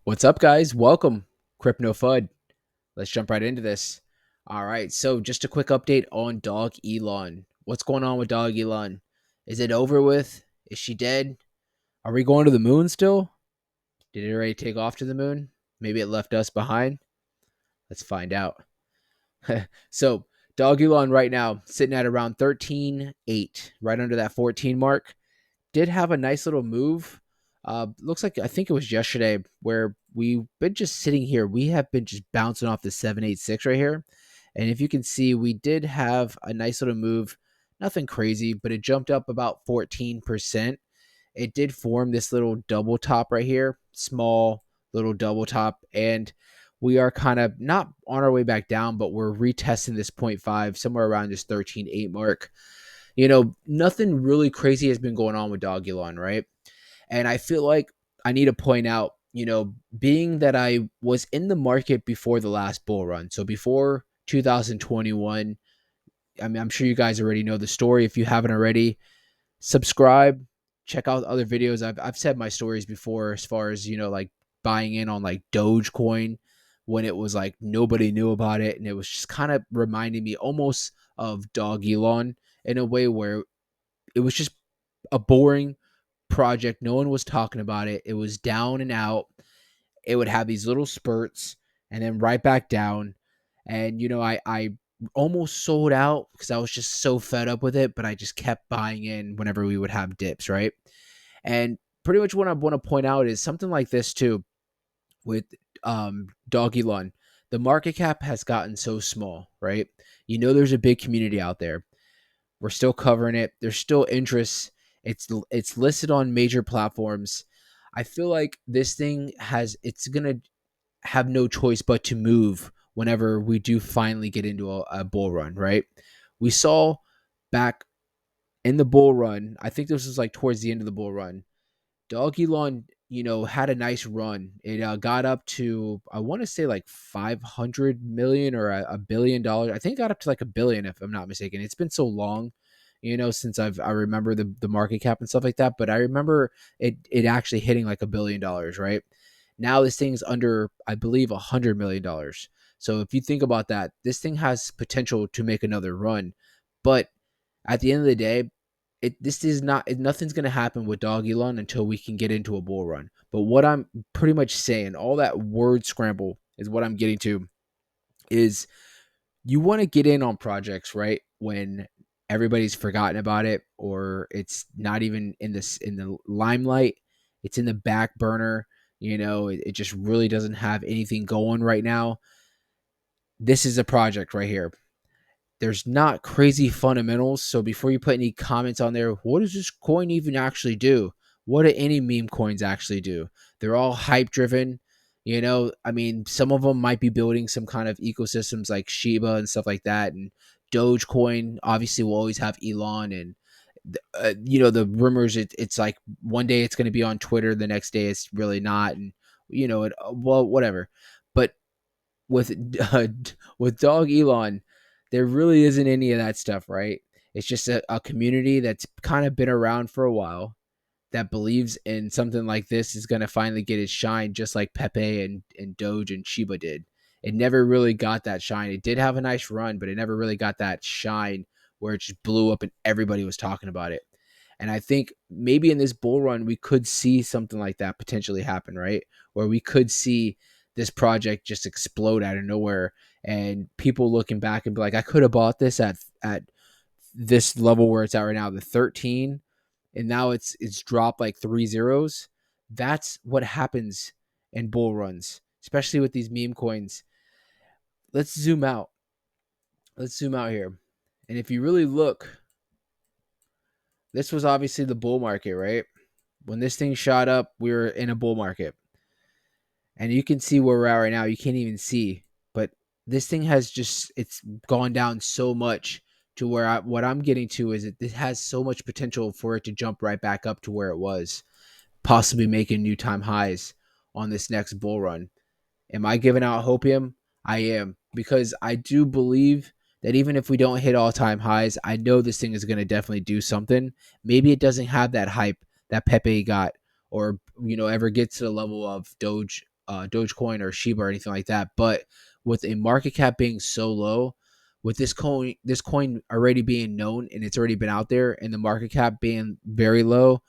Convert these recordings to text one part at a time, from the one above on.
What's up, guys? Welcome, Crypto FUD. Let's jump right into this. All right, so just a quick update on Dog Elon. What's going on with Dog Elon? Is it over with? Is she dead? Are we going to the moon still? Did it already take off to the moon? Maybe it left us behind? Let's find out. So, Dog Elon right now sitting at around 13.8, right under that 14 mark. Did have a nice little move. Looks like I think it was yesterday where we've been just sitting here. We have been just bouncing off the 786 right here. And if you can see, we did have a nice little move. Nothing crazy, but it jumped up about 14%. It did form this little double top right here, small little double top. And we are kind of not on our way back down, but we're retesting this point 0.5 somewhere around this 13.8 mark. Nothing really crazy has been going on with Dogelon, right? And I feel like I need to point out, being that I was in the market before the last bull run, so before 2021, I mean, I'm sure you guys already know the story. If you haven't already, subscribe, check out other videos. I've said my stories before as far as, like buying in on like Dogecoin when it was like nobody knew about it. And it was just kind of reminding me almost of Dog Elon in a way where it was just a boring project. No one was talking about it. It was down and out. It would have these little spurts and then right back down. And I almost sold out because I was just so fed up with it, but I just kept buying in whenever we would have dips, right? And pretty much what I want to point out is something like this too with Dog Elon. The market cap has gotten so small, right? There's a big community out there. We're still covering it. There's still interest. It's listed on major platforms. I feel like this thing it's gonna have no choice but to move whenever we do finally get into a bull run, right? We saw back in the bull run, I think this was like towards the end of the bull run, Dog Elon, had a nice run. It got up to, I want to say like 500 million or $1 billion. I think it got up to like a billion, if I'm not mistaken. It's been so long, since I remember the market cap and stuff like that. But I remember it actually hitting like $1 billion, right? Now this thing's under, I believe, $100 million. So if you think about that, this thing has potential to make another run. But at the end of the day, this is not nothing's gonna happen with Dog Elon until we can get into a bull run. But what I'm pretty much saying, all that word scramble is what I'm getting to is you want to get in on projects right when everybody's forgotten about it or it's not even in the limelight. It's in the back burner. It just really doesn't have anything going right now. This is a project right here. There's not crazy fundamentals. So before you put any comments on there, what does this coin even actually do? What do any meme coins actually do? They're all hype driven. I mean, some of them might be building some kind of ecosystems like Shiba and stuff like that. And Dogecoin obviously will always have Elon and the rumors. It's like one day it's going to be on Twitter, the next day it's really not, and well, whatever. But with with Dog Elon, there really isn't any of that stuff, right? It's just a community that's kind of been around for a while that believes in something like this is going to finally get its shine, just like Pepe and Doge and Shiba did. It never really got that shine. It did have a nice run, but it never really got that shine where it just blew up and everybody was talking about it. And I think maybe in this bull run, we could see something like that potentially happen, right? Where we could see this project just explode out of nowhere and people looking back and be like, I could have bought this at this level where it's at right now, the 13, and now it's dropped like three zeros. That's what happens in bull runs, especially with these meme coins. Let's zoom out. Let's zoom out here. And if you really look, this was obviously the bull market, right? When this thing shot up, we were in a bull market. And you can see where we're at right now. You can't even see, but this thing has it's gone down so much to where what I'm getting to is it has so much potential for it to jump right back up to where it was, possibly making new time highs on this next bull run. Am I giving out hopium? I am, because I do believe that even if we don't hit all time highs, I know this thing is going to definitely do something. Maybe it doesn't have that hype that Pepe got, or ever gets to the level of Doge Dogecoin or Shiba or anything like that. But with a market cap being so low, with this coin already being known and it's already been out there, and the market cap being very low,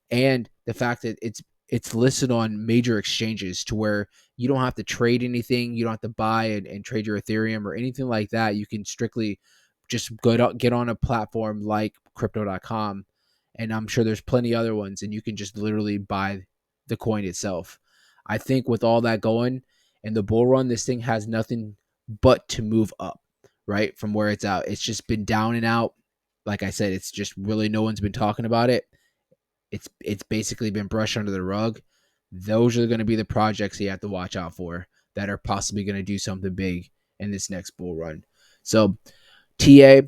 and the fact that it's listed on major exchanges to where you don't have to trade anything, you don't have to buy and trade your Ethereum or anything like that. You can strictly just get on a platform like crypto.com, and I'm sure there's plenty other ones, and you can just literally buy the coin itself. I think with all that going and the bull run, this thing has nothing but to move up, right? From where it's out. It's just been down and out. Like I said, it's just really no one's been talking about it. It's basically been brushed under the rug. Those are going to be the projects you have to watch out for that are possibly going to do something big in this next bull run. So TA,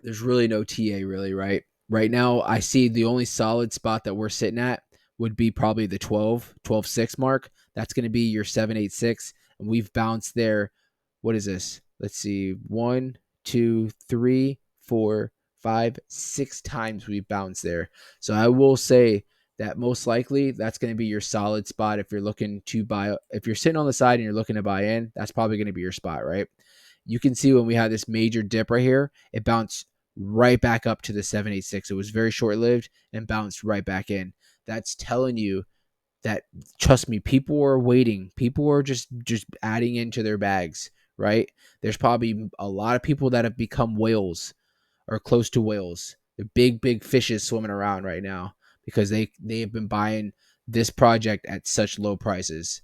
there's really no TA really, right? Right now, I see the only solid spot that we're sitting at would be probably the 12.6 mark. That's going to be your 786. And we've bounced there. What is this? Let's see. 1, 2, 3, 4, 5, 6 times we've bounced there. So I will say that most likely that's going to be your solid spot if you're looking to buy. If you're sitting on the side and you're looking to buy in, that's probably going to be your spot, right? You can see when we had this major dip right here, it bounced right back up to the 786. It was very short lived and bounced right back in. That's telling you that, trust me, people are waiting. People are just adding into their bags, right? There's probably a lot of people that have become whales or close to whales. They're big fishes swimming around right now because they've been buying this project at such low prices.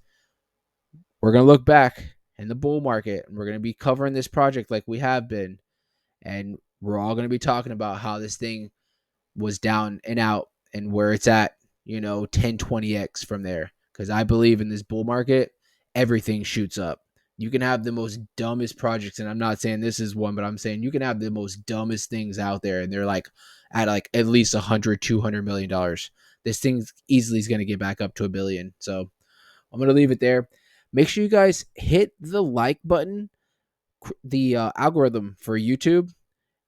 We're going to look back in the bull market and we're going to be covering this project like we have been, and we're all going to be talking about how this thing was down and out and where it's at, 10, 20x from there. Because I believe in this bull market, everything shoots up. You can have the most dumbest projects, and I'm not saying this is one, but I'm saying you can have the most dumbest things out there, and they're like at least 100, $200 million. This thing easily is going to get back up to $1 billion. So I'm going to leave it there. Make sure you guys hit the like button. The algorithm for YouTube,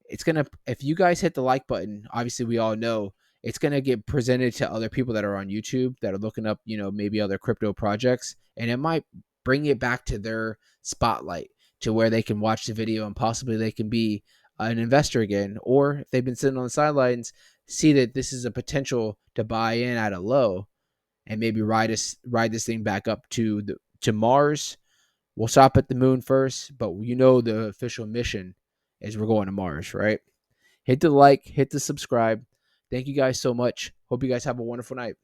it's gonna, if you guys hit the like button, obviously we all know it's gonna get presented to other people that are on YouTube that are looking up, maybe other crypto projects, and it might bring it back to their spotlight to where they can watch the video and possibly they can be an investor again, or if they've been sitting on the sidelines, see that this is a potential to buy in at a low and maybe ride this thing back up to Mars. We'll stop at the moon first, but the official mission is we're going to Mars, right? Hit the like, hit the subscribe. Thank you guys so much. Hope you guys have a wonderful night.